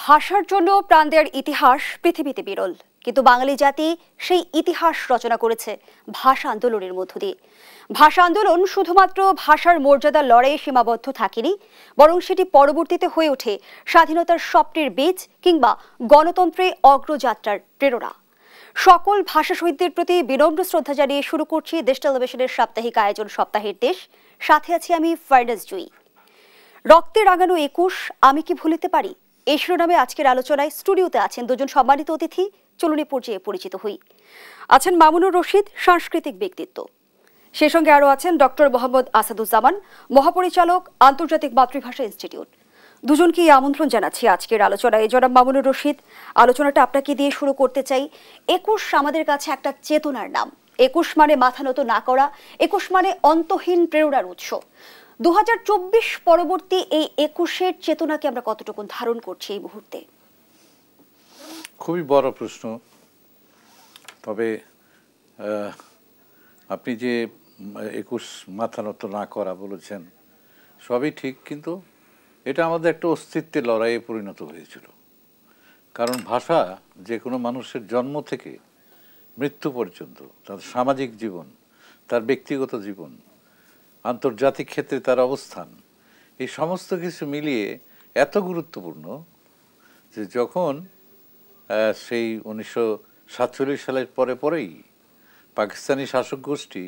ভাষার জন্য প্রাণ দেওয়ার ইতিহাস পৃথিবীতে বিরল, কিন্তু বাঙালি জাতি সেই ইতিহাস রচনা করেছে ভাষা আন্দোলনের মধ্য দিয়ে। ভাষা আন্দোলন শুধুমাত্র ভাষার মর্যাদার লড়াইয়ে সীমাবদ্ধ থাকেনি, বরং সেটি পরবর্তীতে হয়ে ওঠে স্বাধীনতার স্বপ্নের বীজ কিংবা গণতন্ত্রের অগ্রযাত্রার প্রেরণা। সকল ভাষা শহীদদের প্রতি বিনম্র শ্রদ্ধা জানিয়ে শুরু করছি দেশ টেলিভিশনের সাপ্তাহিক আয়োজন সপ্তাহের দেশ। সাথে আছি আমি ফারনাজ জুই। রক্তে রাঙানো ২১ আমি কি ভুলিতে পারি, এই শিরোনামে আজকের আলোচনায় স্টুডিওতে আছেন দুজন সম্মানিত অতিথি। চলুন পর্যায়ে পরিচিত হই। আছেন মামুনুর রশিদ, সাংস্কৃতিক ব্যক্তিত্ব। সেই সঙ্গে আরও আছেন ডক্টর মোহাম্মদ আসাদুজ্জামান, মহাপরিচালক, আন্তর্জাতিক মাতৃভাষা ইনস্টিটিউট। দুজনকে আমন্ত্রণ জানাচ্ছি আজকের আলোচনায়। জনাব মামুনুর রশিদ, আলোচনাটা আপনাকে দিয়ে শুরু করতে চাই। ২১ আমাদের কাছে একটা চেতনার নাম। ২১ মানে মাথা নত না করা, ২১ মানে অন্তহীন প্রেরণার উৎস। ২০২৪ পরবর্তী এই ২১-এর চেতনাকে আমরা কতটুকু ধারণ করছি এই মুহূর্তে? খুবই বড় প্রশ্ন। তবে আপনি যে ২১ মাথা নত না করা বলেছেন, সবই ঠিক, কিন্তু এটা আমাদের একটা অস্তিত্বের লড়াইয়ে পরিণত হয়েছিল। কারণ ভাষা যে কোনো মানুষের জন্ম থেকে মৃত্যু পর্যন্ত, তার সামাজিক জীবন, তার ব্যক্তিগত জীবন, আন্তর্জাতিক ক্ষেত্রে তার অবস্থান, এই সমস্ত কিছু মিলিয়ে এত গুরুত্বপূর্ণ যে যখন সেই ১৯৪৭ সালের পরেই পাকিস্তানি শাসক গোষ্ঠী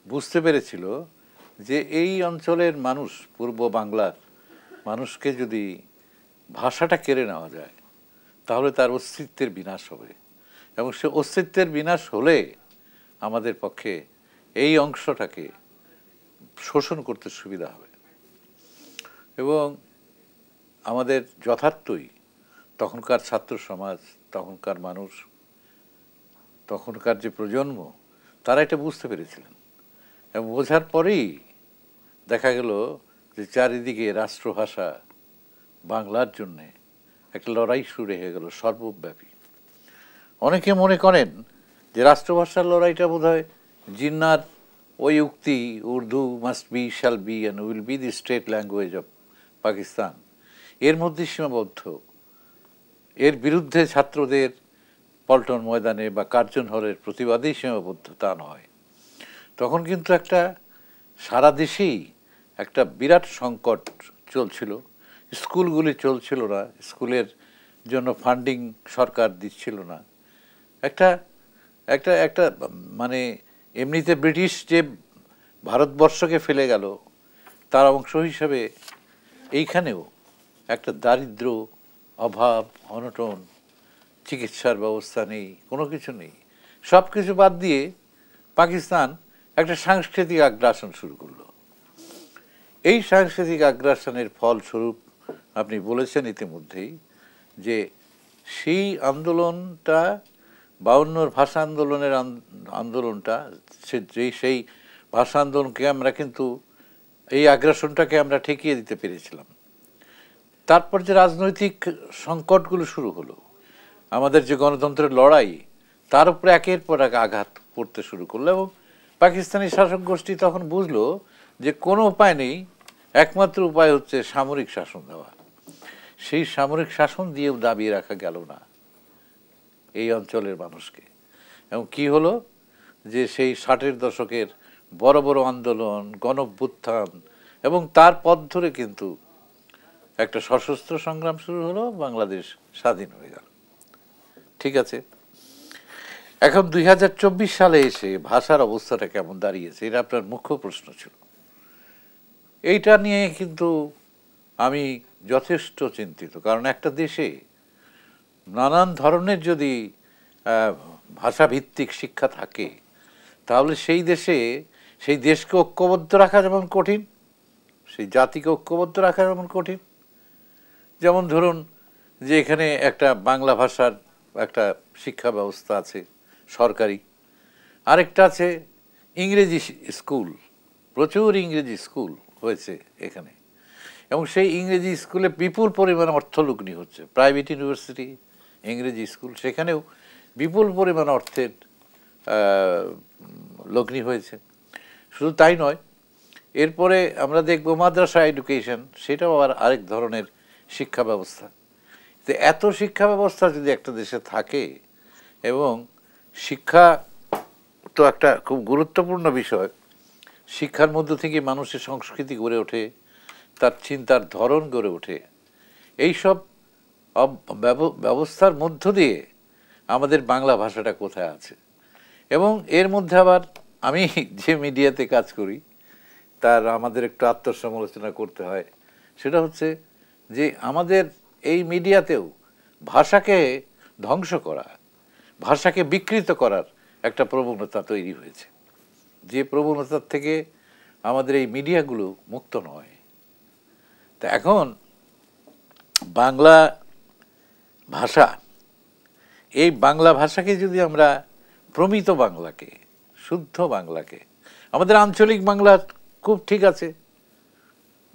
বুঝতে পেরেছিল যে এই অঞ্চলের মানুষ, পূর্ব বাংলার মানুষকে যদি ভাষাটা কেড়ে নেওয়া যায় তাহলে তার অস্তিত্বের বিনাশ হবে, এবং সে অস্তিত্বের বিনাশ হলে আমাদের পক্ষে এই অংশটাকে শোষণ করতে সুবিধা হবে। এবং আমাদের যথার্থই তখনকার ছাত্র সমাজ, তখনকার মানুষ, তখনকার যে প্রজন্ম, তারা এটা বুঝতে পেরেছিলেন। এবং বোঝার পরেই দেখা গেল যে চারিদিকে রাষ্ট্রভাষা বাংলার জন্যে একটা লড়াই শুরু হয়ে গেল সর্বব্যাপী। অনেকে মনে করেন যে রাষ্ট্রভাষার লড়াইটা বোধহয় জিন্নার ওই উক্তি, Urdu must be, shall be and will be the state language of Pakistan, এর মধ্যে সীমাবদ্ধ। এর বিরুদ্ধে ছাত্রদের পল্টন ময়দানে বা কার্জন হলের প্রতিবাদেই সীমাবদ্ধ তা নয়। তখন কিন্তু একটা সারা দেশেই একটা বিরাট সংকট চলছিল। স্কুলগুলি চলছিল না, স্কুলের জন্য ফান্ডিং সরকার দিচ্ছিল না। একটা একটা একটা মানে এমনিতে ব্রিটিশ যে ভারতবর্ষকে ফেলে গেল, তার অংশ হিসাবে এইখানেও একটা দারিদ্র, অভাব, অনটন, চিকিৎসার ব্যবস্থা নেই, কোনো কিছু নেই। সব কিছু বাদ দিয়ে পাকিস্তান একটা সাংস্কৃতিক আগ্রাসন শুরু করলো। এই সাংস্কৃতিক আগ্রাসনের ফলস্বরূপ আপনি বলেছেন ইতিমধ্যেই যে সেই আন্দোলনটা, ৫২ ভাষা আন্দোলনের আন্দোলনটা, সেই ভাষা আন্দোলনকে আমরা কিন্তু এই আগ্রাসনটাকে আমরা ঠেকিয়ে দিতে পেরেছিলাম। তারপর যে রাজনৈতিক সংকটগুলো শুরু হলো, আমাদের যে গণতন্ত্রের লড়াই, তার উপরে একের পর এক আঘাত করতে শুরু করলো। এবং পাকিস্তানি শাসক গোষ্ঠী তখন বুঝলো যে কোনো উপায় নেই, একমাত্র উপায় হচ্ছে সামরিক শাসন দেওয়া। সেই সামরিক শাসন দিয়েও দাবিয়ে রাখা গেল না এই অঞ্চলের মানুষকে। এবং কি হলো যে সেই ৬০-এর দশকের বড় বড় আন্দোলন, গণঅভ্যুত্থান, এবং তার পথ ধরে কিন্তু একটা সশস্ত্র সংগ্রাম শুরু হলো, বাংলাদেশ স্বাধীন হয়ে গেল। ঠিক আছে, এখন ২০২৪ সালে এসে ভাষার অবস্থাটা কেমন দাঁড়িয়েছে, এটা আপনার মুখ্য প্রশ্ন ছিল। এইটা নিয়ে কিন্তু আমি যথেষ্ট চিন্তিত। কারণ একটা দেশে নানান ধরনের যদি ভাষাভিত্তিক শিক্ষা থাকে, তাহলে সেই দেশকে ঐক্যবদ্ধ রাখা যেমন কঠিন, সেই জাতিকে ঐক্যবদ্ধ রাখা যেমন কঠিন। যেমন ধরুন যে এখানে একটা বাংলা ভাষার একটা শিক্ষা ব্যবস্থা আছে সরকারি, আরেকটা আছে ইংরেজি স্কুল, প্রচুর ইংরেজি স্কুল হয়েছে এখানে, এবং সেই ইংরেজি স্কুলে বিপুল পরিমাণ অর্থলগ্নি হচ্ছে। প্রাইভেট ইউনিভার্সিটি, ইংরেজি স্কুল, সেখানেও বিপুল পরিমাণ অর্থের লগ্নি হয়েছে। শুধু তাই নয়, এরপরে আমরা দেখব মাদ্রাসা এডুকেশন, সেটাও আবার আরেক ধরনের শিক্ষা ব্যবস্থা। তো এত শিক্ষা ব্যবস্থা যদি একটা দেশে থাকে, এবং শিক্ষা তো একটা খুব গুরুত্বপূর্ণ বিষয়, শিক্ষার মধ্য থেকে মানুষের সংস্কৃতি গড়ে ওঠে, তার চিন্তার ধরন গড়ে ওঠে। এইসব ব্যবস্থার মধ্য দিয়ে আমাদের বাংলা ভাষাটা কোথায় আছে। এবং এর মধ্যে আবার আমি যে মিডিয়াতে কাজ করি তার আমাদের একটু আত্মসমালোচনা করতে হয়। সেটা হচ্ছে যে আমাদের এই মিডিয়াতেও ভাষাকে ধ্বংস করা, ভাষাকে বিকৃত করার একটা প্রবণতা তৈরি হয়েছে, যে প্রবণতার থেকে আমাদের এই মিডিয়াগুলো মুক্ত নয়। তা এখন বাংলা ভাষা, এই বাংলা ভাষাকে যদি আমরা প্রমিত বাংলাকে, শুদ্ধ বাংলাকে, আমাদের আঞ্চলিক বাংলা খুব ঠিক আছে,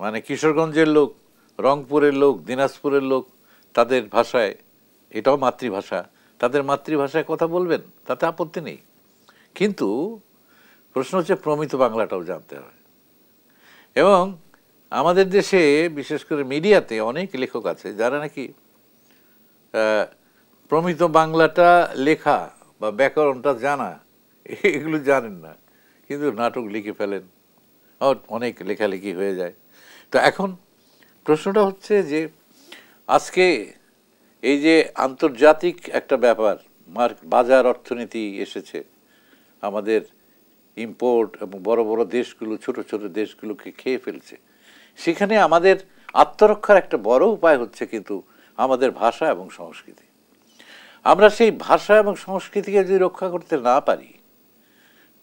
মানে কিশোরগঞ্জের লোক, রংপুরের লোক, দিনাজপুরের লোক, তাদের ভাষায়, এটাও মাতৃভাষা, তাদের মাতৃভাষায় কথা বলবেন, তাতে আপত্তি নেই। কিন্তু প্রশ্ন হচ্ছে প্রমিত বাংলাটাও জানতে হবে। এবং আমাদের দেশে বিশেষ করে মিডিয়াতে অনেক লেখক আছে যারা নাকি প্রমিত বাংলাটা লেখা বা ব্যাকরণটা জানা এগুলো জানেন না, কিন্তু নাটক লিখে ফেলেন, অনেক লেখালেখি হয়ে যায়। তো এখন প্রশ্নটা হচ্ছে যে আজকে এই যে আন্তর্জাতিক একটা ব্যাপার, বাজার অর্থনীতি এসেছে, আমাদের ইম্পোর্ট এবং বড় বড় দেশগুলো ছোট ছোট দেশগুলোকে খেয়ে ফেলছে, সেখানে আমাদের আত্মরক্ষার একটা বড় উপায় হচ্ছে কিন্তু আমাদের ভাষা এবং সংস্কৃতি। আমরা সেই ভাষা এবং সংস্কৃতিকে যদি রক্ষা করতে না পারি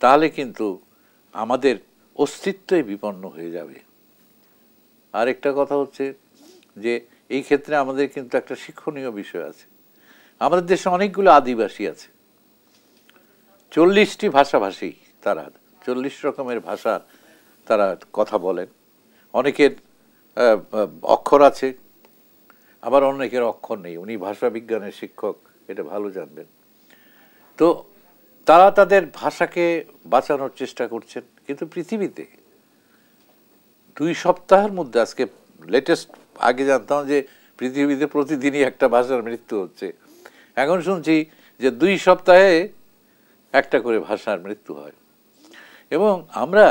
তাহলে কিন্তু আমাদের অস্তিত্বই বিপন্ন হয়ে যাবে। আরেকটা কথা হচ্ছে যে এই ক্ষেত্রে আমাদের কিন্তু একটা শিক্ষণীয় বিষয় আছে। আমাদের দেশে অনেকগুলো আদিবাসী আছে, 40টি ভাষাভাষী, তারা 40 রকমের ভাষার তারা কথা বলেন। অনেকের অক্ষর আছে, আবার অনেকের অক্ষর নেই। উনি ভাষা বিজ্ঞানের শিক্ষক, এটা ভালো জানবেন। তো তারা তাদের ভাষাকে বাঁচানোর চেষ্টা করছেন। কিন্তু পৃথিবীতে 2 সপ্তাহের মধ্যে, আজকে লেটেস্ট, আগে জানতাম যে পৃথিবীতে প্রতিদিনই একটা ভাষার মৃত্যু হচ্ছে, এখন শুনছি যে 2 সপ্তাহে একটা করে ভাষার মৃত্যু হয়। এবং আমরা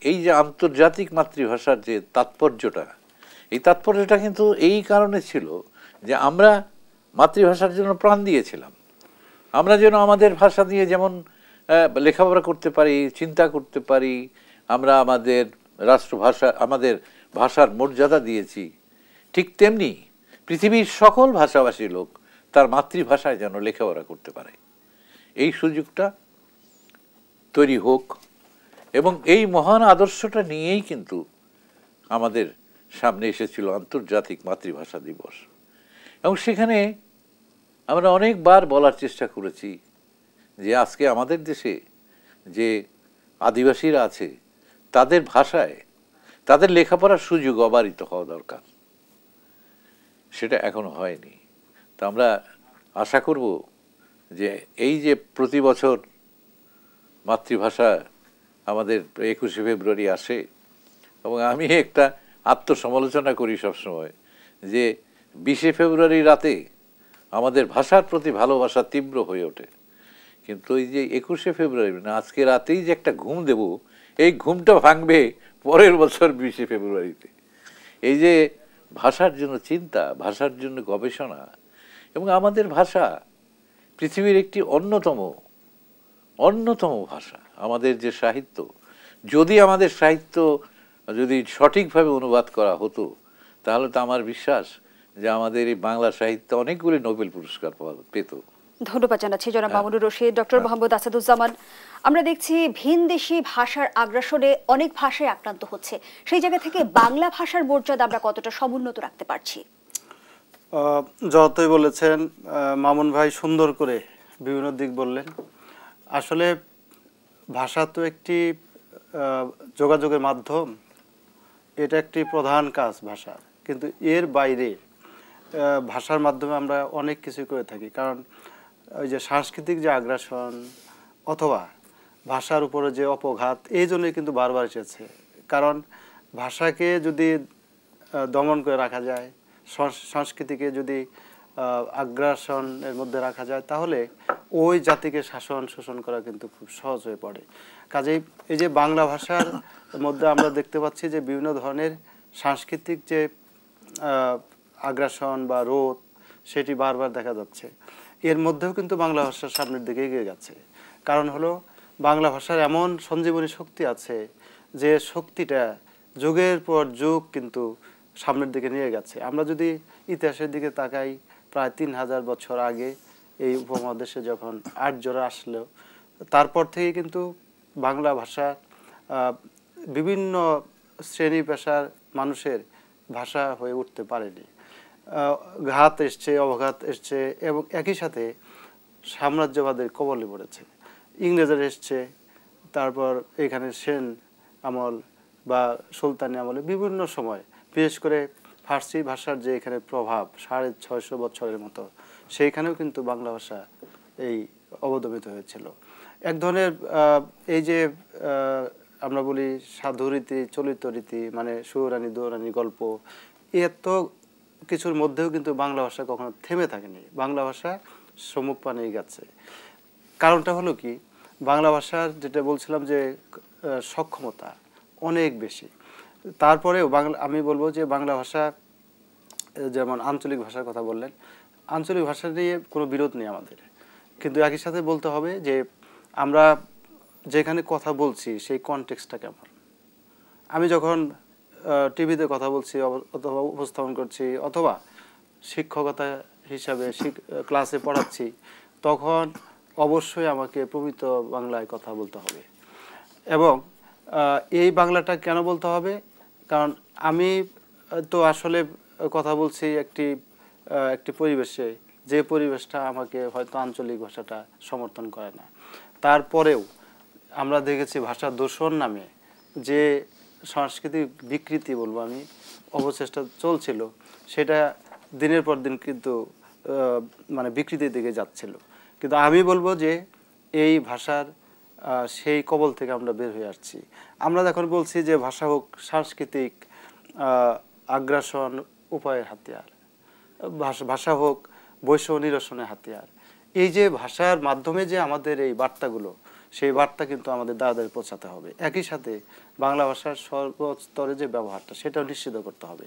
এই যে আন্তর্জাতিক মাতৃভাষার যে তাৎপর্যটা, এই তাৎপর্যটা কিন্তু এই কারণে ছিল যে আমরা মাতৃভাষার জন্য প্রাণ দিয়েছিলাম। আমরা যেন আমাদের ভাষা দিয়ে যেমন লেখাপড়া করতে পারি, চিন্তা করতে পারি, আমরা আমাদের রাষ্ট্রভাষা, আমাদের ভাষার মর্যাদা দিয়েছি, ঠিক তেমনি পৃথিবীর সকল ভাষাভাষী লোক তার মাতৃভাষায় যেন লেখাপড়া করতে পারে, এই সুযোগটা তৈরি হোক। এবং এই মহান আদর্শটা নিয়েই কিন্তু আমাদের সামনে এসেছিল আন্তর্জাতিক মাতৃভাষা দিবস। এবং সেখানে আমরা অনেকবার বলার চেষ্টা করেছি যে আজকে আমাদের দেশে যে আদিবাসীরা আছে তাদের ভাষায় তাদের লেখাপড়ার সুযোগ অবারিত হওয়া দরকার, সেটা এখনো হয়নি। তা আমরা আশা করব যে এই যে প্রতি বছর মাতৃভাষা আমাদের 21শে ফেব্রুয়ারি আসে, এবং আমি একটা আত্মসমালোচনা করি সবসময় যে 20শে ফেব্রুয়ারি রাতে আমাদের ভাষার প্রতি ভালোবাসা তীব্র হয়ে ওঠে, কিন্তু এই যে 21শে ফেব্রুয়ারি না, আজকে রাতেই যে একটা ঘুম দেব, এই ঘুমটা ভাঙবে পরের বছর 20শে ফেব্রুয়ারিতে। এই যে ভাষার জন্য চিন্তা, ভাষার জন্য গবেষণা, এবং আমাদের ভাষা পৃথিবীর একটি অন্যতম ভাষা। আমাদের যে সাহিত্য, যদি আমাদের সাহিত্য যদি সঠিকভাবে অনুবাদ করা হতো তাহলে তো আমার বিশ্বাস যে আমাদের এই বাংলা সাহিত্য অনেকগুলি নোবেল পুরস্কার পেত। ধন্যবাদ জানাচ্ছি জনাব মামুনুর রশিদ। ডক্টর মোহাম্মদ আসাদুজ্জামান, আমরা দেখছি ভিনদেশি ভাষার আগ্রাসনে অনেক ভাষায় আক্রান্ত হচ্ছে, সেই জায়গা থেকে বাংলা ভাষার মর্যাদা আমরা কতটা সমুন্নত রাখতে পারছি? যতই বলেছেন মামুন ভাই, সুন্দর করে বিভিন্ন দিক বললেন। আসলে ভাষা তো একটি যোগাযোগের মাধ্যম, এটা একটি প্রধান কাজ ভাষার, কিন্তু এর বাইরে ভাষার মাধ্যমে আমরা অনেক কিছু করে থাকি। কারণ ওই যে সাংস্কৃতিক যে আগ্রাসন অথবা ভাষার উপরে যে অপঘাত, এই জন্যই কিন্তু বারবার এসেছে। কারণ ভাষাকে যদি দমন করে রাখা যায়, সংস্কৃতিকে যদি আগ্রাসনের মধ্যে রাখা যায় তাহলে ওই জাতিকে শাসন শোষণ করা কিন্তু খুব সহজ হয়ে পড়ে। কাজেই এই যে বাংলা ভাষার মধ্যে আমরা দেখতে পাচ্ছি যে বিভিন্ন ধরনের সাংস্কৃতিক যে আগ্রাসন বা রোধ সেটি বারবার দেখা যাচ্ছে। এর মধ্যেও কিন্তু বাংলা ভাষার সামনের দিকে এগিয়ে যাচ্ছে। কারণ হলো বাংলা ভাষার এমন সঞ্জীবনী শক্তি আছে যে শক্তিটা যুগের পর যুগ কিন্তু সামনের দিকে নিয়ে গেছে। আমরা যদি ইতিহাসের দিকে তাকাই, প্রায় 3000 বছর আগে এই উপমহাদেশে যখন আর্যরা আসলো, তারপর থেকে কিন্তু বাংলা ভাষা বিভিন্ন শ্রেণী পেশার মানুষের ভাষা হয়ে উঠতে পারেনি। ঘাত এসছে, অবঘাত এসছে এবং একই সাথে সাম্রাজ্যবাদের কবলে পড়েছে। ইংরেজরা এসছে, তারপর এখানে সেন আমল বা সুলতানি আমলে বিভিন্ন সময়, বিশেষ করে ফার্সি ভাষার যে এখানে প্রভাব 650 বছরের মতো, সেইখানেও কিন্তু বাংলা ভাষা এই অবদমিত হয়েছিল। এক ধরনের এই যে আমরা বলি সাধুরীতি, চলিত রীতি, মানে সুরানি দৌরানি গল্প, এত কিছুর মধ্যেও কিন্তু বাংলা ভাষা কখনো থেমে থাকেনি। বাংলা ভাষা সম্মুখ পানে গেছে। কারণটা হলো কি, বাংলা ভাষার যেটা বলছিলাম যে সক্ষমতা অনেক বেশি। তারপরেও আমি বলবো যে বাংলা ভাষা, যেমন আঞ্চলিক ভাষার কথা বললেন, আঞ্চলিক ভাষা নিয়ে কোনো বিরোধ নেই আমাদের, কিন্তু একই সাথে বলতে হবে যে আমরা যেখানে কথা বলছি সেই কনটেক্সটটা কেমন। আমি যখন টিভিতে কথা বলছি অথবা উপস্থাপন করছি অথবা শিক্ষকতা হিসাবে ক্লাসে পড়াচ্ছি, তখন অবশ্যই আমাকে প্রমিত বাংলায় কথা বলতে হবে। এবং এই বাংলাটা কেন বলতে হবে? কারণ আমি তো আসলে কথা বলছি একটি পরিবেশে, যে পরিবেশটা আমাকে হয়তো আঞ্চলিক ভাষাটা সমর্থন করে না। তারপরেও আমরা দেখেছি ভাষা দূষণ নামে যে সাংস্কৃতিক বিকৃতি বলবো আমি, অবচেষ্টা চলছিল, সেটা দিনের পর দিন কিন্তু মানে বিকৃতির দিকে যাচ্ছিল। কিন্তু আমি বলবো যে এই ভাষার সেই কবল থেকে আমরা বের হয়ে আসছি। আমরা যখন বলছি যে ভাষা হোক সাংস্কৃতিক আগ্রাসন উপায়ের হাতিয়ার, ভাষা হোক বৈষম্য নিরসনের হাতিয়ার, এই যে ভাষার মাধ্যমে যে আমাদের এই বার্তাগুলো, সেই বার্তা কিন্তু আমাদের দ্বারে পৌঁছাতে হবে। একই সাথে বাংলা ভাষার সর্বস্তরে যে ব্যবহারটা, সেটাও নিশ্চিত করতে হবে।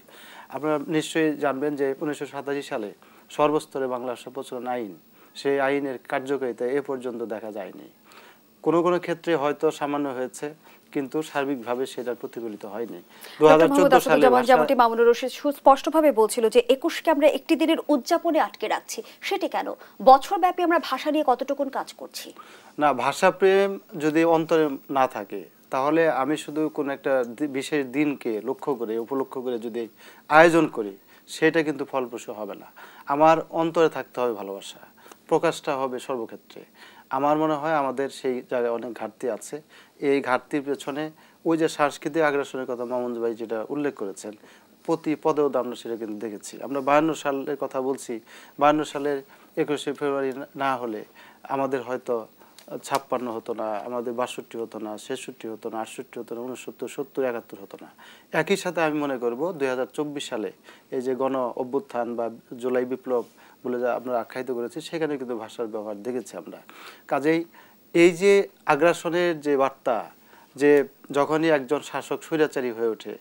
আপনারা নিশ্চয়ই জানবেন যে 1987 সালে সর্বস্তরে বাংলা ভাষা প্রচলন আইন, সেই আইনের কার্যকারিতা এ পর্যন্ত দেখা যায়নি। কোনো কোনো ক্ষেত্রে হয়তো সামান্য হয়েছে, কিন্তু সার্বিকভাবে সেটা প্রতিফলিত হয়নি। 2014 সালে যেমনটি মামুনুর রশিদ সুস্পষ্টভাবে বলছিল যে 21কে আমরা একটি দিনের উদযাপনে আটকে রাখছি, সেটি কেন? বছরব্যাপী আমরা ভাষা নিয়ে কতটুকুন কাজ করছি? না, ভাষা প্রেম যদি অন্তরে না থাকে, তাহলে আমি শুধু কোনো একটা বিশেষ দিনকে লক্ষ্য করে উপলক্ষ করে যদি আয়োজন করি, সেটা কিন্তু ফলপ্রসূ হবে না। আমার অন্তরে থাকতে হবে ভালোবাসা, প্রকাশটা হবে সর্বক্ষেত্রে। আমার মনে হয় আমাদের সেই জায়গায় অনেক ঘাটতি আছে। এই ঘাটতির পেছনে ওই যে সাংস্কৃতিক আগ্রাসনের কথা মামুন ভাই যেটা উল্লেখ করেছেন, প্রতি পদেও আমরা সেটা কিন্তু দেখেছি। আমরা 52 সালের কথা বলছি, 52 সালের 21শে ফেব্রুয়ারি না হলে আমাদের হয়তো 56 হতো না, আমাদের 62 হতো না, 66 হতো না, 68 হতো না, 69, 70, 71 হতো না। একই সাথে আমি মনে করব 2024 সালে এই যে গণ অভ্যুত্থান বা জুলাই বিপ্লব বলে যা আমরা আখ্যায়িত করেছি, সেখানে কিন্তু ভাষার ব্যবহার দেখেছি আমরা। কাজেই এই যে আগ্রাসনের যে বার্তা, যে যখনই একজন শাসক স্বৈরাচারী হয়ে ওঠে,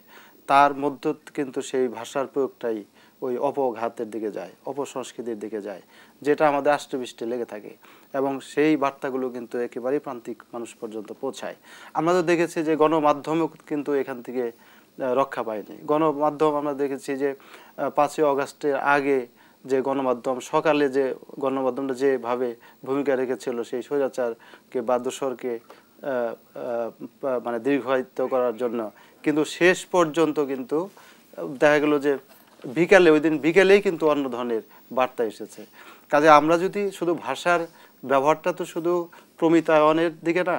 তার মধ্য কিন্তু সেই ভাষার প্রয়োগটাই ওই অপঘাতের দিকে যায়, অপসংস্কৃতির দিকে যায়, যেটা আমাদের আষ্টপৃষ্টে লেগে থাকে এবং সেই বার্তাগুলো কিন্তু একেবারেই প্রান্তিক মানুষ পর্যন্ত পৌঁছায়। আমরা তো দেখেছি যে গণমাধ্যমও কিন্তু এখান থেকে রক্ষা পায়নি। গণমাধ্যম আমরা দেখেছি যে 5ই আগস্টের আগে যে গণমাধ্যম, সকালে যে গণমাধ্যমটা যেভাবে ভূমিকা রেখেছিল সেই স্বৈরাচারকে বা দোসরকে মানে দীর্ঘায়িত করার জন্য, কিন্তু শেষ পর্যন্ত কিন্তু দেখা গেল যে বিকালে, ওই দিন বিকেলেই কিন্তু অন্য ধরনের বার্তা এসেছে। কাজে আমরা যদি শুধু ভাষার ব্যবহারটা তো শুধু প্রমিতায়নের দিকে না,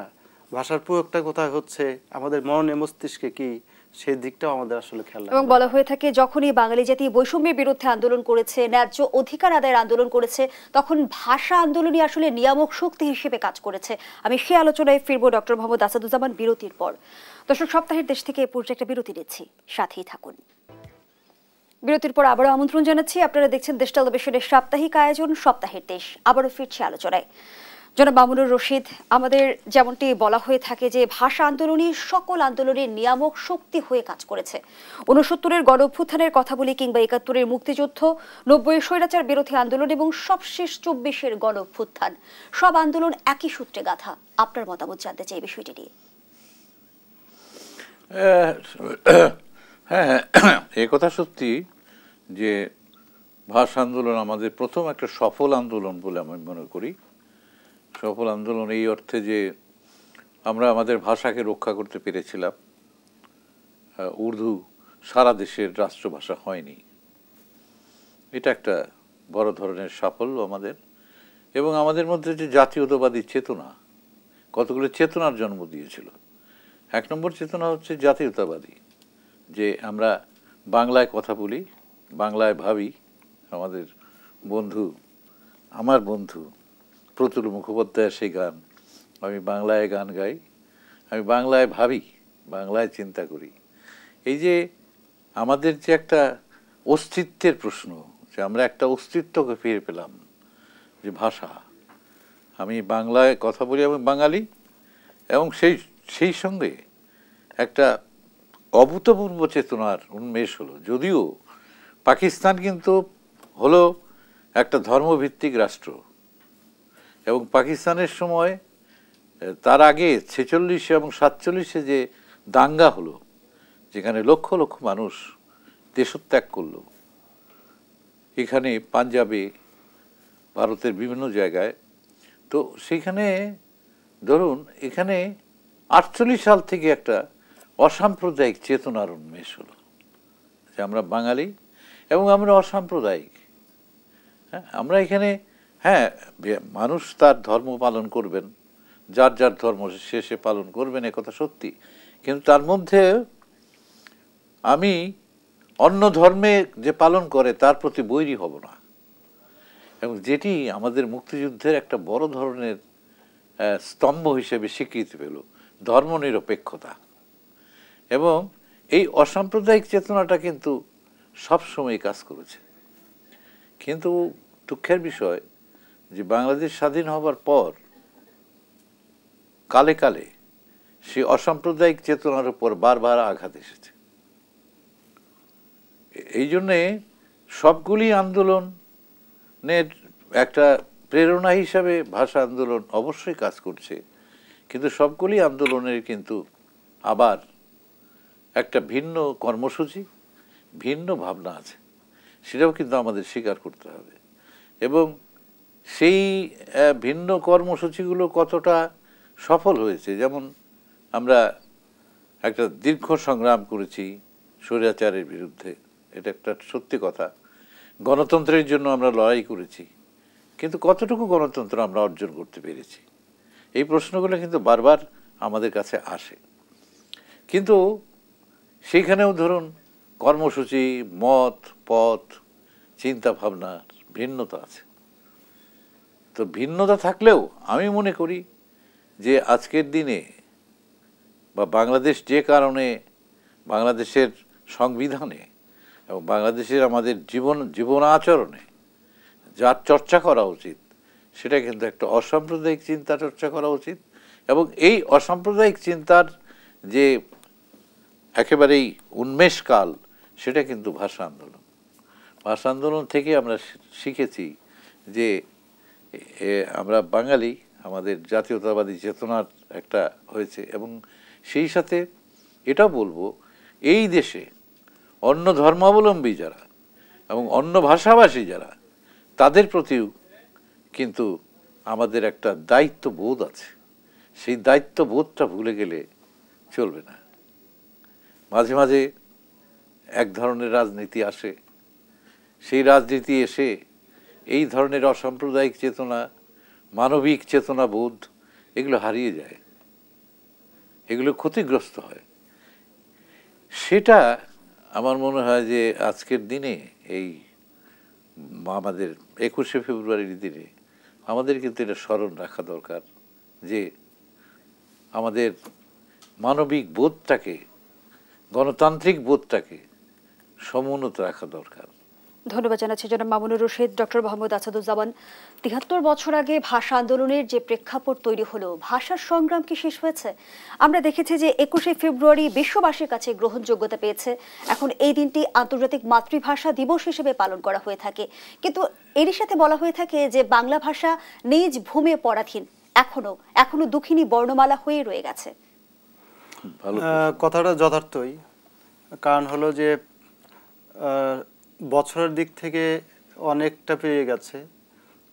ভাষার প্রয়োগটা কোথায় হচ্ছে, আমাদের মননে মস্তিষ্কে কি, সেই দিকটাও আমাদের আসলে খেয়াল রাখতে হবে। এবং বলা হয়ে থাকে যখনই বাঙালি জাতি বৈষম্যের বিরুদ্ধে আন্দোলন করেছে, ন্যায্য অধিকার আদায়ের আন্দোলন করেছে, তখন ভাষা আন্দোলনই আসলে নিয়ামক শক্তি হিসেবে কাজ করেছে। আমি সেই আলোচনায় ফিরবো ডক্টর মোহাম্মদ আসাদুজ্জামান বিরতির পর। দর্শক, সপ্তাহের দেশ থেকে এ পর্যায়ে একটা বিরতি নিচ্ছি, সাথেই থাকুন। বিরতির পর আবারও আমন্ত্রণ জানাচ্ছি, আপনারা দেখছেন দেশ টেলিভিশনের সাপ্তাহিক আয়োজন সপ্তাহের দেশ। আবারও ফিরছি আলোচনায়। জনাব মামুনুর রশিদ, আমাদের যেমনটি বলা হয়ে থাকে যে ভাষা আন্দোলনই সকল আন্দোলনের নিয়ামক শক্তি হয়ে কাজ করেছে। ৬৯-এর গণ অভ্যুত্থানের কথা বলি, কিংবা ৭১-এর মুক্তিযুদ্ধ, ৯০-এর স্বৈরাচার বিরোধী আন্দোলন এবং সবশেষ ২৪-এর গণ অভ্যুত্থান, সব আন্দোলন একই সূত্রে গাঁথা। আপনার মতামত জানতে চাই বিষয়টি নিয়ে। হ্যাঁ, এ কথা সত্যি যে ভাষা আন্দোলন আমাদের প্রথম একটা সফল আন্দোলন বলে আমি মনে করি। সফল আন্দোলন এই অর্থে যে আমরা আমাদের ভাষাকে রক্ষা করতে পেরেছিলাম। উর্দু সারা দেশের রাষ্ট্রভাষা হয়নি, এটা একটা বড় ধরনের সাফল্য আমাদের। এবং আমাদের মধ্যে যে জাতীয়তাবাদী চেতনা, কতগুলো চেতনার জন্ম দিয়েছিল। ১ নম্বর চেতনা হচ্ছে জাতীয়তাবাদী, যে আমরা বাংলায় কথা বলি, বাংলায় ভাবি। আমাদের বন্ধু, আমার বন্ধু প্রতুল মুখোপাধ্যায়ের সেই গান, আমি বাংলায় গান গাই, আমি বাংলায় ভাবি, বাংলায় চিন্তা করি। এই যে আমাদের যে একটা অস্তিত্বের প্রশ্ন, যে আমরা একটা অস্তিত্বকে ফিরে পেলাম, যে ভাষা, আমি বাংলায় কথা বলি, আমি বাঙালি। এবং সেই সঙ্গে একটা অভূতপূর্ব চেতনার উন্মেষ হলো। যদিও পাকিস্তান কিন্তু হলো একটা ধর্মভিত্তিক রাষ্ট্র, এবং পাকিস্তানের সময় তার আগে ৪৬ এবং ৪৭ যে দাঙ্গা হলো, যেখানে লক্ষ লক্ষ মানুষ দেশত্যাগ করলো, এখানে পাঞ্জাবে, ভারতের বিভিন্ন জায়গায়, তো সেখানে ধরুন এখানে ৪৮ সাল থেকে একটা অসাম্প্রদায়িক চেতনার উন্মেষ হলো, যে আমরা বাঙালি এবং আমরা অসাম্প্রদায়িক। হ্যাঁ, আমরা এখানে, হ্যাঁ, মানুষ তার ধর্ম পালন করবেন, যার যার ধর্ম সে পালন করবেন, একথা সত্যি। কিন্তু তার মধ্যে আমি অন্য ধর্মে যে পালন করে তার প্রতি বৈরী হব না। এবং যেটি আমাদের মুক্তিযুদ্ধের একটা বড় ধরনের স্তম্ভ হিসেবে স্বীকৃতি পেল, ধর্মনিরপেক্ষতা। এবং এই অসাম্প্রদায়িক চেতনাটা কিন্তু সবসময় কাজ করেছে। কিন্তু দুঃখের বিষয় যে বাংলাদেশ স্বাধীন হবার পর কালে কালে সেই অসাম্প্রদায়িক চেতনার উপর বারবার আঘাত এসেছে। এই জন্যে সবগুলি আন্দোলনের একটা প্রেরণা হিসাবে ভাষা আন্দোলন অবশ্যই কাজ করছে, কিন্তু সবগুলি আন্দোলনের কিন্তু আবার একটা ভিন্ন কর্মসূচি, ভিন্ন ভাবনা আছে, সেটাও কিন্তু আমাদের স্বীকার করতে হবে। এবং সেই ভিন্ন কর্মসূচিগুলো কতটা সফল হয়েছে, যেমন আমরা একটা দীর্ঘ সংগ্রাম করেছি স্বৈরাচারের বিরুদ্ধে, এটা একটা সত্যি কথা। গণতন্ত্রের জন্য আমরা লড়াই করেছি, কিন্তু কতটুকু গণতন্ত্র আমরা অর্জন করতে পেরেছি, এই প্রশ্নগুলো কিন্তু বারবার আমাদের কাছে আসে। কিন্তু সেইখানেও ধরুন কর্মসূচি, মত, পথ, চিন্তা ভাবনার ভিন্নতা আছে। তো ভিন্নতা থাকলেও আমি মনে করি যে আজকের দিনে বা বাংলাদেশ যে কারণে, বাংলাদেশের সংবিধানে এবং বাংলাদেশের আমাদের জীবনাচরণে যার চর্চা করা উচিত, সেটা কিন্তু একটা অসাম্প্রদায়িক চিন্তা চর্চা করা উচিত। এবং এই অসাম্প্রদায়িক চিন্তার যে একেবারেই উন্মেষকাল, সেটা কিন্তু ভাষা আন্দোলন। ভাষা আন্দোলন থেকে আমরা শিখেছি যে আমরা বাঙালি, আমাদের জাতীয়তাবাদী চেতনার একটা হয়েছে। এবং সেই সাথে এটাও বলবো, এই দেশে অন্য ধর্মাবলম্বী যারা এবং অন্য ভাষাভাষী যারা, তাদের প্রতিও কিন্তু আমাদের একটা দায়িত্ববোধ আছে। সেই দায়িত্ববোধটা ভুলে গেলে চলবে না। মাঝে মাঝে এক ধরনের রাজনীতি আসে, সেই রাজনীতি এসে এই ধরনের অসাম্প্রদায়িক চেতনা, মানবিক চেতনা বোধ, এগুলো হারিয়ে যায়, এগুলো ক্ষতিগ্রস্ত হয়। সেটা আমার মনে হয় যে আজকের দিনে, এই আমাদের ২১শে ফেব্রুয়ারির দিনে আমাদের কিন্তু এটা স্মরণ রাখা দরকার, যে আমাদের মানবিক বোধটাকে, গণতান্ত্রিক বোধটাকে সমুন্নত রাখা দরকার। ধন্যবাদ জানাচ্ছি জনাব মামুনুর রশিদ। ডক্টর মোহাম্মদ আসাদুজ্জামান, ৭৩ বছর আগে ভাষা আন্দোলনের যে প্রেক্ষাপট তৈরি হলো, ভাষার সংগ্রাম কি শেষ হয়েছে? আমরা দেখেছি যে ২১শে ফেব্রুয়ারি বিশ্ববাসীর কাছে গ্রহণযোগ্যতা পেয়েছে। এখন এই দিনটি আন্তর্জাতিক মাতৃভাষা দিবস হিসেবে পালন করা হয়ে থাকে, কিন্তু এরই সাথে বলা হয়ে থাকে যে বাংলা ভাষা নিজ ভূমে পরাধীন, এখনো দুঃখিনী বর্ণমালা হয়ে রয়ে গেছে। কথাটা যথার্থই। কারণ হলো যে বছরের দিক থেকে অনেকটা পেরিয়ে গেছে,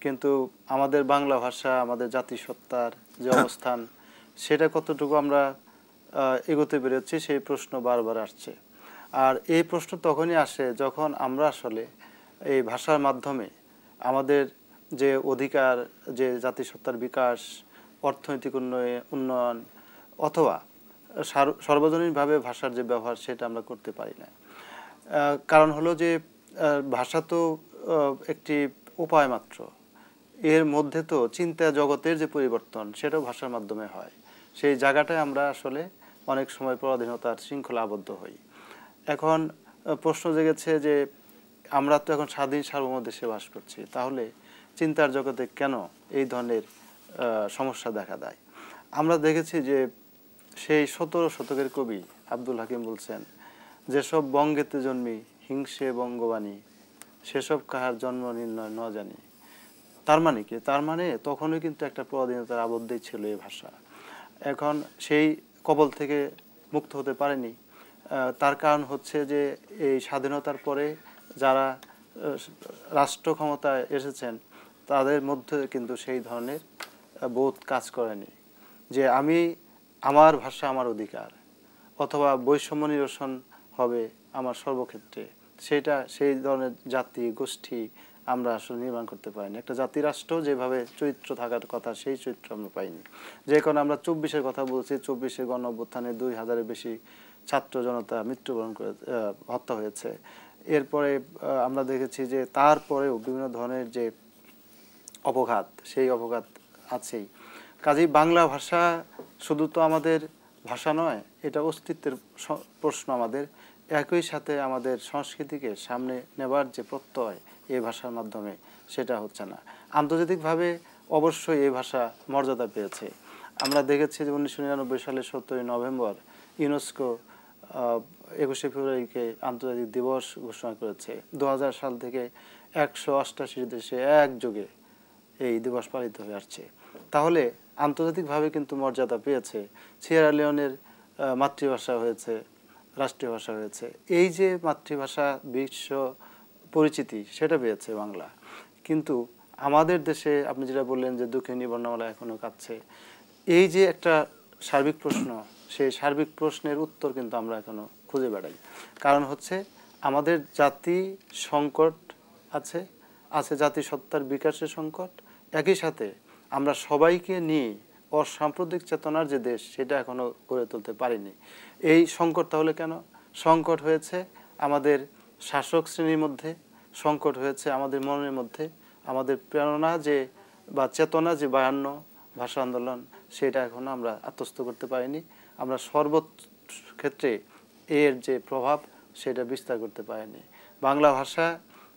কিন্তু আমাদের বাংলা ভাষা, আমাদের জাতিসত্তার যে অবস্থান, সেটা কতটুকু আমরা এগোতে পেরেছি সেই প্রশ্ন বারবার আসছে। আর এই প্রশ্ন তখনই আসে যখন আমরা আসলে এই ভাষার মাধ্যমে আমাদের যে অধিকার, যে জাতিসত্তার বিকাশ, অর্থনৈতিক উন্নয়ন অথবা সর্বজনীনভাবে ভাষার যে ব্যবহার, সেটা আমরা করতে পারি না। কারণ হলো যে ভাষা তো একটি উপায় মাত্র, এর মধ্যে তো চিন্তা জগতের যে পরিবর্তন, সেটাও ভাষার মাধ্যমে হয়। সেই জায়গাটায় আমরা আসলে অনেক সময় পরাধীনতার শৃঙ্খলা আবদ্ধ হই। এখন প্রশ্ন জেগেছে যে আমরা তো এখন স্বাধীন সার্বভৌম দেশে বাস করছি, তাহলে চিন্তার জগতে কেন এই ধরনের সমস্যা দেখা দেয়? আমরা দেখেছি যে সেই ১৭ শতকের কবি আব্দুল হাকিম বলছেন, যেসব বঙ্গেতে জন্মি হিংসে বঙ্গবাণী, সেসব কাহার জন্ম নির্ণয় ন জানি। তার মানে কি? তার মানে তখনও কিন্তু একটা পরাধীনতার আবদ্ধই ছিল এই ভাষা। এখন সেই কবল থেকে মুক্ত হতে পারেনি। তার কারণ হচ্ছে যে এই স্বাধীনতার পরে যারা রাষ্ট্র ক্ষমতায় এসেছেন, তাদের মধ্যে কিন্তু সেই ধরনের বোধ কাজ করেনি যে আমার ভাষা আমার অধিকার, অথবা বৈষম্য নিরসন হবে আমার সর্বক্ষেত্রে। সেই ধরনের জাতি গোষ্ঠী আমরা আসলে নির্মাণ করতে পারিনি। একটা জাতিরাষ্ট্র যেভাবে চরিত্র থাকার কথা, সেই চরিত্র আমরা পাইনি। যে কারণে আমরা ২৪-এর কথা বলছি, ২৪-এর গণ অভ্যুত্থানে ২,০০০-এর বেশি ছাত্র জনতা মৃত্যুবরণ করে, হত্যা হয়েছে। এরপরে আমরা দেখেছি যে তারপরেও বিভিন্ন ধরনের যে অপঘাত, সেই অপঘাত আছেই। কাজেই বাংলা ভাষা শুধু তো আমাদের ভাষা নয়, এটা অস্তিত্বের প্রশ্ন আমাদের। একই সাথে আমাদের সংস্কৃতিকে সামনে নেবার যে প্রত্যয় এই ভাষার মাধ্যমে, সেটা হচ্ছে না। আন্তর্জাতিকভাবে অবশ্যই এই ভাষা মর্যাদা পেয়েছে। আমরা দেখেছি যে ১৯৯৯ সালের ১৭ই নভেম্বর ইউনেস্কো ২১শে ফেব্রুয়ারিকে আন্তর্জাতিক দিবস ঘোষণা করেছে। ২০০০ সাল থেকে ১৮৮ দেশে একযোগে এই দিবস পালিত হয়ে আসছে। তাহলে আন্তর্জাতিকভাবে কিন্তু মর্যাদা পেয়েছে। সিয়েরা লিওনের মাতৃভাষা হয়েছে রাষ্ট্রীয় ভাষা হয়েছে। এই যে মাতৃভাষা বিশ্ব পরিচিতি, সেটা পেয়েছে বাংলা। কিন্তু আমাদের দেশে আপনি যেটা বললেন যে দুঃখিনী বর্ণমালা এখনো কাঁদছে, এই যে একটা সার্বিক প্রশ্ন, সেই সার্বিক প্রশ্নের উত্তর কিন্তু আমরা এখনো খুঁজে বেড়াই। কারণ হচ্ছে আমাদের জাতি সংকট আছে জাতিসত্তার বিকাশের সংকট। একই সাথে আমরা সবাইকে নিয়ে অসাম্প্রদায়িক চেতনার যে দেশ, সেটা এখনো গড়ে তুলতে পারিনি। এই সংকট তাহলে কেন? সংকট হয়েছে আমাদের শাসক শ্রেণীর মধ্যে, সংকট হয়েছে আমাদের মনের মধ্যে। আমাদের প্রেরণা যে বা চেতনা যে ৫২ ভাষা আন্দোলন, সেটা এখনো আমরা আত্মস্থ করতে পারিনি। আমরা সর্বক্ষেত্রে এর যে প্রভাব, সেটা বিস্তার করতে পারিনি। বাংলা ভাষা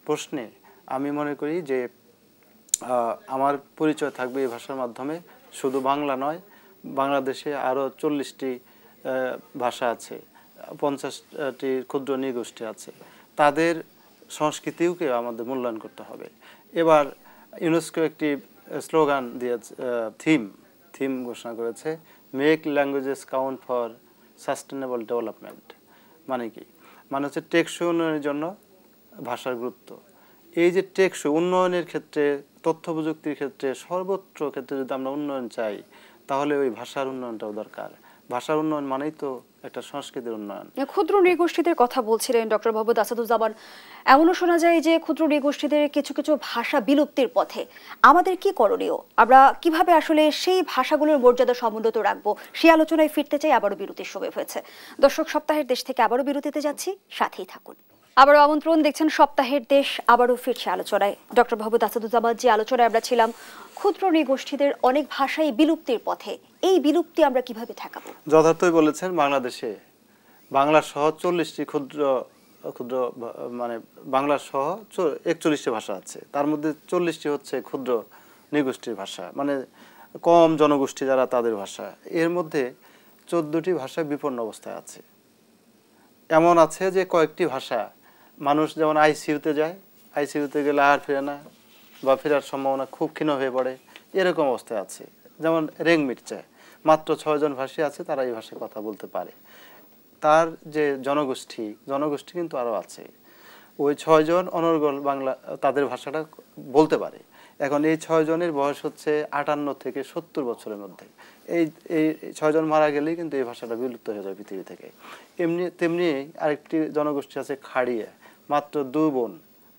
প্রশ্নে আমি মনে করি যে আমার পরিচয় থাকবে এই ভাষার মাধ্যমে। শুধু বাংলা নয়, বাংলাদেশে আরও ৪০টি ভাষা আছে, ৫০টি ক্ষুদ্র নৃগোষ্ঠী আছে, তাদের সংস্কৃতিকে আমাদের মূল্যায়ন করতে হবে। এবার ইউনেস্কো একটি স্লোগান দিয়েছে, থিম ঘোষণা করেছে, make languages count for sustainable development. মানে কি? মানে হচ্ছে টেকসই উন্নয়নের জন্য ভাষার গুরুত্ব। এই যে টেকসই উন্নয়নের ক্ষেত্রে, তথ্য প্রযুক্তির ক্ষেত্রে, সর্বত্র ক্ষেত্রে যদি আমরা উন্নয়ন চাই, তাহলে ওই ভাষার উন্নয়নটাও দরকার। ভাষার উন্নয়ন মানেই তো একটা সংস্কৃতির উন্নয়ন। ক্ষুদ্র নৃগোষ্ঠীদের কথা বলছিলেন ডক্টর মোহাম্মদ আসাদুজ্জামান। এমনও শোনা যায় যে ক্ষুদ্র নৃগোষ্ঠীদের কিছু কিছু ভাষা বিলুপ্তির পথে। আমাদের কি করণীয়? আমরা কিভাবে আসলে সেই ভাষাগুলোর মর্যাদা সমুন্নত রাখবো, সেই আলোচনায় ফিরতে চাই। আবারও বিরতির সময় হয়েছে। দর্শক, সপ্তাহের দেশ থেকে আবারও বিরতিতে যাচ্ছি, সাথেই থাকুন। আবারও আমন্ত্রণ, দেখছেন সপ্তাহের দেশ, আবারও ফিরছে আলোচনায়। ডক্টর মোহাম্মদ আসাদুজ্জামান, যে আলোচনায় আমরা ছিলাম, ক্ষুদ্র নৃগোষ্ঠীদের অনেক ভাষাই বিলুপ্তির পথে, এই বিলুপ্তি আমরা কিভাবে ঠেকাবো? যথার্থই বলেছেন। বাংলাদেশে বাংলা সহ ৪০টি ক্ষুদ্র ক্ষুদ্র মানে বাংলা সহ 41টি ভাষা আছে, তার মধ্যে 40টি হচ্ছে ক্ষুদ্র নৃগোষ্ঠীর ভাষা, মানে কম জনগোষ্ঠী যারা তাদের ভাষা। এর মধ্যে 14টি ভাষা বিপন্ন অবস্থায় আছে। এমন আছে যে কয়েকটি ভাষা মানুষ যেমন আইসিইউতে যায়, আইসিইউতে গেলে আর ফিরে না বা ফেরার সম্ভাবনা খুব ক্ষীণ হয়ে পড়ে, এরকম অবস্থায় আছে। যেমন রেংমিটচা, মাত্র 6 জন ভাষী আছে, তারা এই ভাষায় কথা বলতে পারে। তার যে জনগোষ্ঠী কিন্তু আরও আছে, ওই 6 জন অনর্গল বাংলা তাদের ভাষাটা বলতে পারে। এখন এই 6 জনের বয়স হচ্ছে 58 থেকে 70 বছরের মধ্যে। এই এই 6 জন মারা গেলেই কিন্তু এই ভাষাটা বিলুপ্ত হয়ে যায় পৃথিবী থেকে। তেমনি আরেকটি জনগোষ্ঠী আছে খাড়িয়া, মাত্র 2 বোন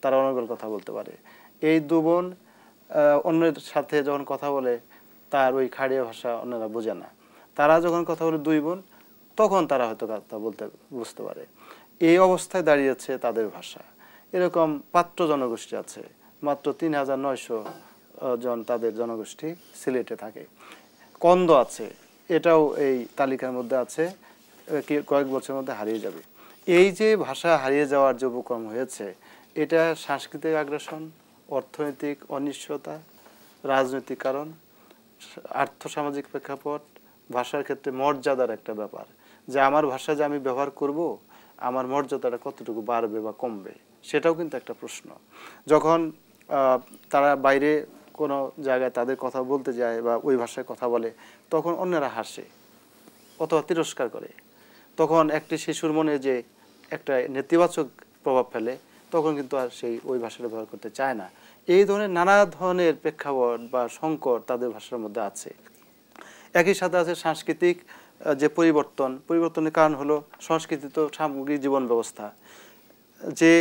তারা অনর্গল কথা বলতে পারে। এই 2 বোন অন্যের সাথে যখন কথা বলে তার ওই খাড়িয়া ভাষা অন্যরা বোঝে না, তারা যখন কথা বলে 2 বোন তখন তারা হয়তো কথা বুঝতে পারে। এই অবস্থায় দাঁড়িয়েছে তাদের ভাষা। এরকম পাত্র জনগোষ্ঠী আছে, মাত্র 3900 জন তাদের জনগোষ্ঠী সিলেটে থাকে। কন্দ আছে, এটাও এই তালিকার মধ্যে আছে, কয়েক বছরের মধ্যে হারিয়ে যাবে। এই যে ভাষা হারিয়ে যাওয়ার যে উপক্রম হয়েছে, এটা সাংস্কৃতিক আগ্রাসন, অর্থনৈতিক অনিশ্চয়তা, রাজনৈতিক কারণ, আর্থসামাজিক প্রেক্ষাপট, ভাষার ক্ষেত্রে মর্যাদার একটা ব্যাপার, যে আমার ভাষা যে আমি ব্যবহার করব, আমার মর্যাদাটা কতটুকু বাড়বে বা কমবে, সেটাও কিন্তু একটা প্রশ্ন। যখন তারা বাইরে কোনো জায়গায় তাদের কথা বলতে যায় বা ওই ভাষায় কথা বলে, তখন অন্যরা হাসে অথবা তিরস্কার করে। তখন একটি শিশুর মনে যে একটা নেতিবাচক প্রভাব ফেলে, তখন কিন্তু আর সেই ওই ভাষাটা ব্যবহার করতে চায় না। এই ধরনের নানা ধরনের প্রেক্ষাপট বা সংকট তাদের ভাষার মধ্যে আছে। একই সাথে আছে সাংস্কৃতিক যে পরিবর্তনের কারণ হলো সংস্কৃতি তো সামগ্রিক জীবন ব্যবস্থা। যে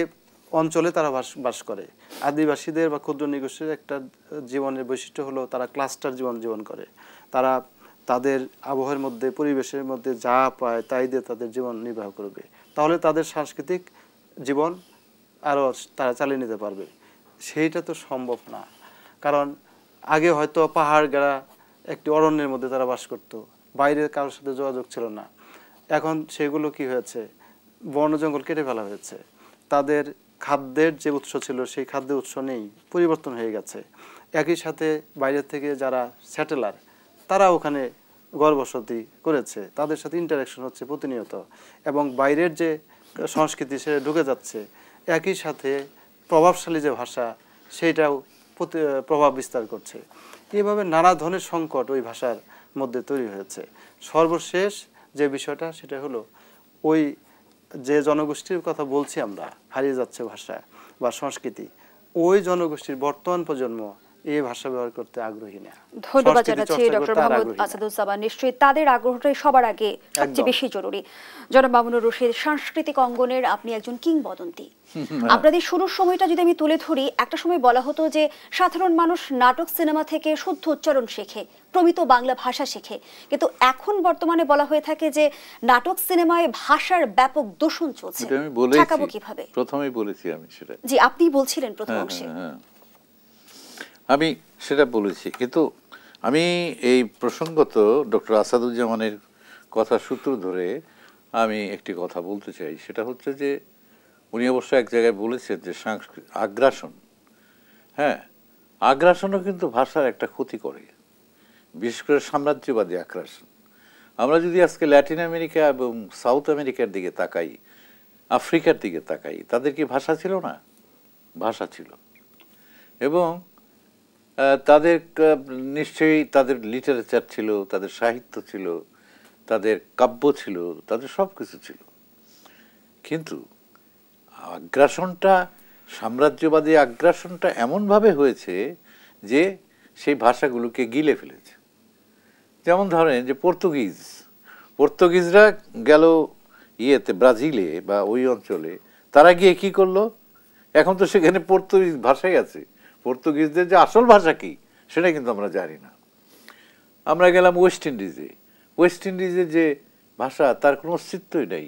অঞ্চলে তারা বাস করে, আদিবাসীদের বা ক্ষুদ্র নৃগোষ্ঠীর একটা জীবনের বৈশিষ্ট্য হলো তারা ক্লাস্টার জীবন করে। তারা তাদের আবহাওয়ার মধ্যে, পরিবেশের মধ্যে যা পায় তাই দিয়ে তাদের জীবন নির্বাহ করবে, তাহলে তাদের সাংস্কৃতিক জীবন আরও তারা চালিয়ে নিতে পারবে। সেইটা তো সম্ভব না, কারণ আগে হয়তো পাহাড় গেরা একটি অরণ্যের মধ্যে তারা বাস করতো, বাইরের কারোর সাথে যোগাযোগ ছিল না। এখন সেগুলো কি হয়েছে, বন জঙ্গল কেটে ফেলা হয়েছে, তাদের খাদ্যের যে উৎস ছিল সেই খাদ্যের উৎস নেই, পরিবর্তন হয়ে গেছে। একই সাথে বাইরের থেকে যারা স্যাটেলার, তারা ওখানে ঘরবসতি করেছে, তাদের সাথে ইন্টারাকশন হচ্ছে প্রতিনিয়ত, এবং বাইরের যে সংস্কৃতি সেটা ঢুকে যাচ্ছে। একই সাথে প্রভাবশালী যে ভাষা সেইটাও প্রভাব বিস্তার করছে। এইভাবে নানা ধরনের সংকট ওই ভাষার মধ্যে তৈরি হয়েছে। সর্বশেষ যে বিষয়টা সেটা হলো ওই যে জনগোষ্ঠীর কথা বলছি আমরা, হারিয়ে যাচ্ছে ভাষা বা সংস্কৃতি, ওই জনগোষ্ঠীর বর্তমান প্রজন্ম এই ভাষা ব্যবহার করতে আগ্রহী না। ধন্যবাদ জানাচ্ছি ডক্টর মোহাম্মদ আসাদুজ্জামান। নিশ্চয়ই তাদের আগ্রহটাই সবার আগে সবচেয়ে বেশি জরুরি। জনাব মামুনুর রশীদ, সাংস্কৃতিক অঙ্গনের আপনি একজন কিংবদন্তি। আপনাদের শুরুর সময়টা যদি আমি তুলে ধরি, একটা সময় বলা হতো যে সাধারণ মানুষ নাটক সিনেমা থেকে শুদ্ধ উচ্চারণ শেখে, প্রমিত বাংলা ভাষা শেখে, কিন্তু এখন বর্তমানে বলা হয়ে থাকে যে নাটক সিনেমায় ভাষার ব্যাপক দূষণ চলছে। ঠেকাবো কিভাবে? প্রথমেই বলেছি আমি সেটা। জি, আপনি বলছিলেন প্রথম অংশে। আমি সেটা বলেছি, কিন্তু আমি এই প্রসঙ্গত ডক্টর আসাদুজ্জামানের কথা সূত্র ধরে আমি একটি কথা বলতে চাই। সেটা হচ্ছে যে উনি অবশ্য এক জায়গায় বলেছেন যে আগ্রাসন, হ্যাঁ, আগ্রাসনও কিন্তু ভাষার একটা ক্ষতি করে, বিশেষ করে সাম্রাজ্যবাদী আগ্রাসন। আমরা যদি আজকে ল্যাটিন আমেরিকা এবং সাউথ আমেরিকার দিকে তাকাই, আফ্রিকার দিকে তাকাই, তাদের কি ভাষা ছিল না? ভাষা ছিল, এবং তাদের নিশ্চয়ই তাদের লিটারেচার ছিল, তাদের সাহিত্য ছিল, তাদের কাব্য ছিল, তাদের সব কিছু ছিল। কিন্তু আগ্রাসনটা, সাম্রাজ্যবাদী আগ্রাসনটা এমনভাবে হয়েছে যে সেই ভাষাগুলোকে গিলে ফেলেছে। যেমন ধরেন যে পর্তুগিজরা গেল ব্রাজিলে বা ওই অঞ্চলে, তারা গিয়ে কি করলো? এখন তো সেখানে পর্তুগিজ ভাষাই আছে, পর্তুগিজদের যে আসল ভাষা কি সেটা কিন্তু আমরা জানি না। আমরা গেলাম ওয়েস্ট ইন্ডিজের যে ভাষা, তার কোনো অস্তিত্বই নেই।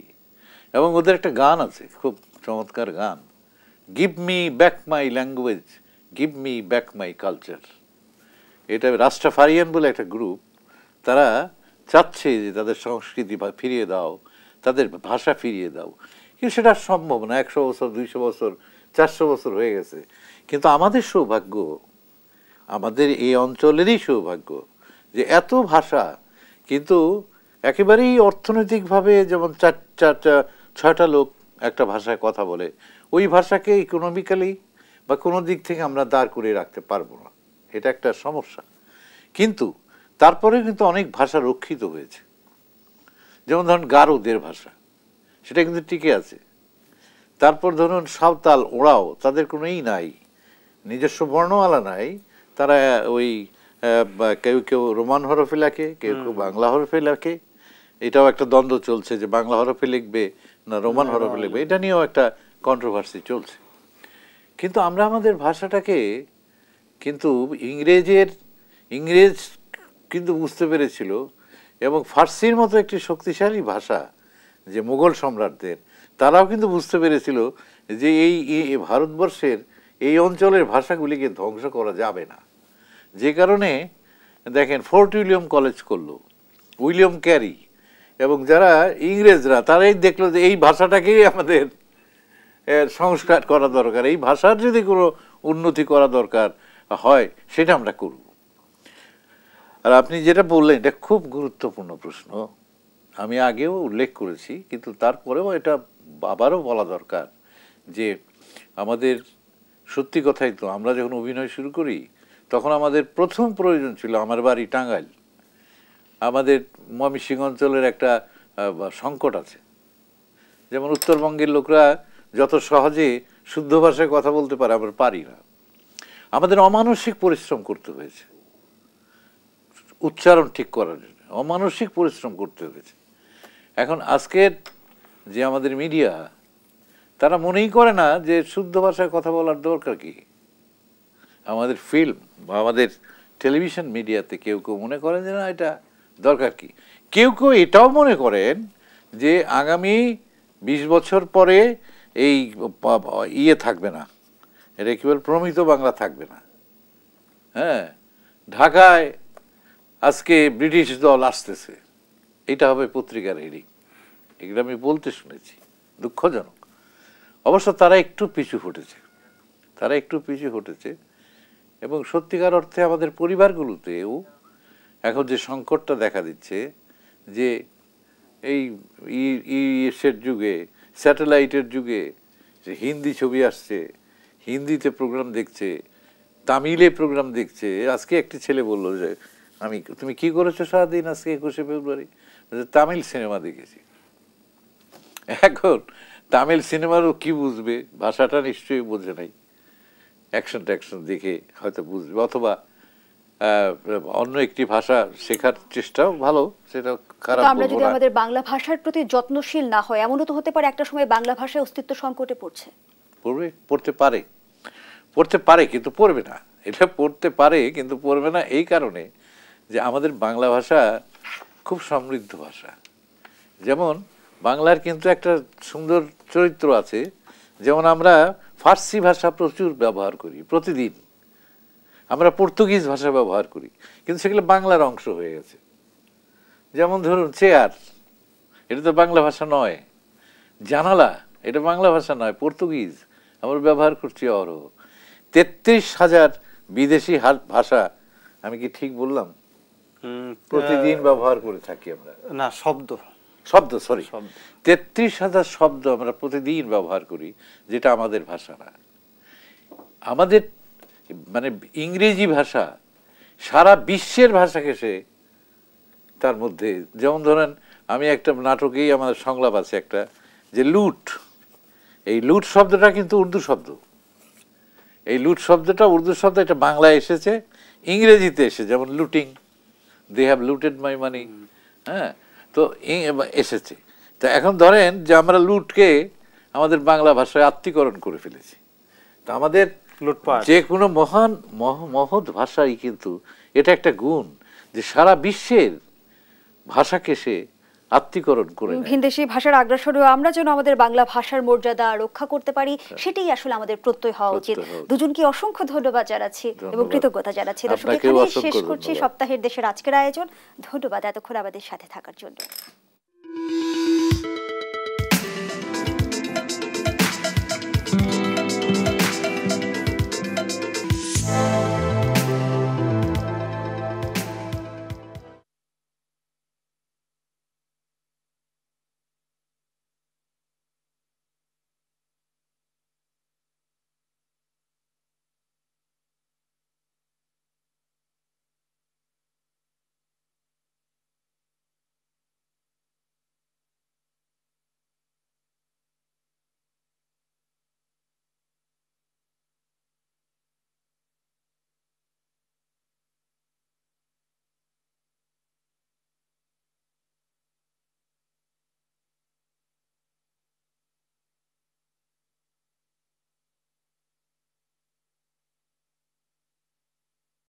এবং ওদের একটা গান আছে, খুব চমৎকার গান, give me back my language, give me back my culture. এটা রাস্টাফারিয়ান বলে একটা গ্রুপ, তারা চাচ্ছে যে তাদের সংস্কৃতি ফিরিয়ে দাও, তাদের ভাষা ফিরিয়ে দাও। কিন্তু সেটা সম্ভব না, 100 বছর 200 বছর 400 বছর হয়ে গেছে। কিন্তু আমাদের সৌভাগ্য, আমাদের এই অঞ্চলেরই সৌভাগ্য যে এত ভাষা, কিন্তু একেবারেই অর্থনৈতিকভাবে যেমন 6টা লোক একটা ভাষায় কথা বলে, ওই ভাষাকে ইকোনমিক্যালি বা কোনো দিক থেকে আমরা দাঁড় করিয়ে রাখতে পারবো না, এটা একটা সমস্যা। কিন্তু তারপরে কিন্তু অনেক ভাষা রক্ষিত হয়েছে, যেমন ধরুন গারোদের ভাষা, সেটা কিন্তু টিকে আছে। তারপর ধরুন সাঁওতাল, ওরাও, তাদের কোনো নাই, নিজস্ব বর্ণমালা নাই, তারা ওই কেউ কেউ রোমান হরফে লেখে, কেউ কেউ বাংলা হরফে লেখে। এটাও একটা দ্বন্দ্ব চলছে যে বাংলা হরফে লিখবে না রোমান হরফে লিখবে, এটা নিয়েও একটা কন্ট্রোভার্সি চলছে। কিন্তু আমরা আমাদের ভাষাটাকে কিন্তু ইংরেজ কিন্তু বুঝতে পেরেছিল, এবং ফার্সির মতো একটি শক্তিশালী ভাষা যে মুঘল সম্রাটদের, তারাও কিন্তু বুঝতে পেরেছিল যে এই ভারতবর্ষের এই অঞ্চলের ভাষাগুলিকে ধ্বংস করা যাবে না। যে কারণে দেখেন ফোর্ট উইলিয়াম কলেজ করলো উইলিয়াম ক্যারি, এবং যারা ইংরেজরা তারাই দেখলো যে এই ভাষাটাকেই আমাদের সংস্কার করা দরকার, এই ভাষার যদি কোনো উন্নতি করা দরকার হয় সেটা আমরা করব। আর আপনি যেটা বললেন এটা খুব গুরুত্বপূর্ণ প্রশ্ন, আমি আগেও উল্লেখ করেছি, কিন্তু তারপরেও এটা আবারও বলা দরকার যে আমাদের সত্যি কথাই তো, আমরা যখন অভিনয় শুরু করি তখন আমাদের প্রথম প্রয়োজন ছিল, আমার বাড়ি টাঙ্গাইল, আমাদের ময়মনসিংহ অঞ্চলের একটা সংকট আছে, যেমন উত্তরবঙ্গের লোকরা যত সহজে শুদ্ধ ভাষায় কথা বলতে পারে আমরা পারি না, আমাদের অমানসিক পরিশ্রম করতে হয়েছে উচ্চারণ ঠিক করার জন্য, অমানসিক পরিশ্রম করতে হয়েছে। এখন আজকের যে আমাদের মিডিয়া, তারা মনেই করে না যে শুদ্ধ ভাষায় কথা বলার দরকার কি। আমাদের ফিল্ম বা আমাদের টেলিভিশন মিডিয়াতে কেউ কেউ মনে করেন যে না এটা দরকার কি, কেউ কেউ এটাও মনে করেন যে আগামী 20 বছর পরে এই থাকবে না, এটা কেবল প্রমিত বাংলা থাকবে না। হ্যাঁ, ঢাকায় আজকে ব্রিটিশ দল আসতেছে, এটা হবে পত্রিকার হেডিং, এগুলো আমি বলতে শুনেছি, দুঃখজনক। অবশ্য তারা একটু পিছু হটেছে, এবং সত্যিকার অর্থে আমাদের পরিবারগুলোতেও এখন যে সংকটটা দেখা দিচ্ছে, যে এই ইসের যুগে, স্যাটেলাইটের যুগে, যে হিন্দি ছবি আসছে, হিন্দিতে প্রোগ্রাম দেখছে, তামিলে প্রোগ্রাম দেখছে। আজকে একটি ছেলে বললো যে তুমি কি করেছো সারাদিন আজকে 21শে ফেব্রুয়ারি, তামিল সিনেমা দেখেছি। এখন তামিল সিনেমারও কি বুঝবে, ভাষাটা নিশ্চয়ই বোঝে নাই, অ্যাকশন ট্যাকশন দেখে হয়তো বুঝবে, অথবা অন্য একটি ভাষা শেখার চেষ্টাও ভালো, সেটা খারাপ বলবো না। আমরা যদি আমাদের বাংলা ভাষার প্রতি যত্নশীল না হয়, এমনও তো হতে পারে একটা সময় বাংলা ভাষার অস্তিত্ব সংকটে পড়তে পারে কিন্তু পড়বে না। এটা পড়তে পারে কিন্তু পড়বে না এই কারণে যে আমাদের বাংলা ভাষা খুব সমৃদ্ধ ভাষা। যেমন বাংলার কিন্তু একটা সুন্দর চরিত্র আছে, যেমন আমরা ফার্সি ভাষা প্রচুর ব্যবহার করি প্রতিদিন, আমরা পর্তুগিজ ভাষা ব্যবহার করি, কিন্তু সেগুলো বাংলার অংশ হয়ে গেছে। যেমন ধরুন চেয়ার, এটা তো বাংলা ভাষা নয়। জানালা, এটা বাংলা ভাষা নয়, পর্তুগিজ আমরা ব্যবহার করছি অহরহ। 33,000 বিদেশি ভাষা, আমি কি ঠিক বললাম, প্রতিদিন ব্যবহার করে থাকি আমরা। না, শব্দ 33,000 শব্দ আমরা প্রতিদিন ব্যবহার করি, যেটা আমাদের ভাষা না। আমাদের মানে ইংরেজি ভাষা সারা বিশ্বের ভাষাকে সে তার মধ্যে, যেমন ধরেন আমি একটা নাটকেই আমাদের সংলাপ আছে একটা, যে লুট, এই লুট শব্দটা কিন্তু উর্দু শব্দ, এই লুট শব্দটা উর্দু শব্দ, এটা বাংলায় এসেছে, ইংরেজিতে এসে, যেমন লুটিং, দে হ্যাভ লুটেড মাই মানি, হ্যাঁ, তো এসেছে। তো এখন ধরেন যে আমরা লুটকে আমাদের বাংলা ভাষায় আত্মীকরণ করে ফেলেছি। তো আমাদের যে কোনো মহৎ ভাষাই কিন্তু এটা একটা গুণ, যে সারা বিশ্বের ভাষাকে সে আত্মীকরণ করে। ভিনদেশী ভাষার আগ্রাসনেও আমরা যেন আমাদের বাংলা ভাষার মর্যাদা রক্ষা করতে পারি, সেটাই আসলে আমাদের প্রত্যয় হওয়া উচিত। দুজনকে অসংখ্য ধন্যবাদ জানাচ্ছি এবং কৃতজ্ঞতা জানাচ্ছি। দর্শক, এখানেই শেষ করছি সপ্তাহের দেশের আজকের আয়োজন। ধন্যবাদ এতক্ষণ আমাদের সাথে থাকার জন্য।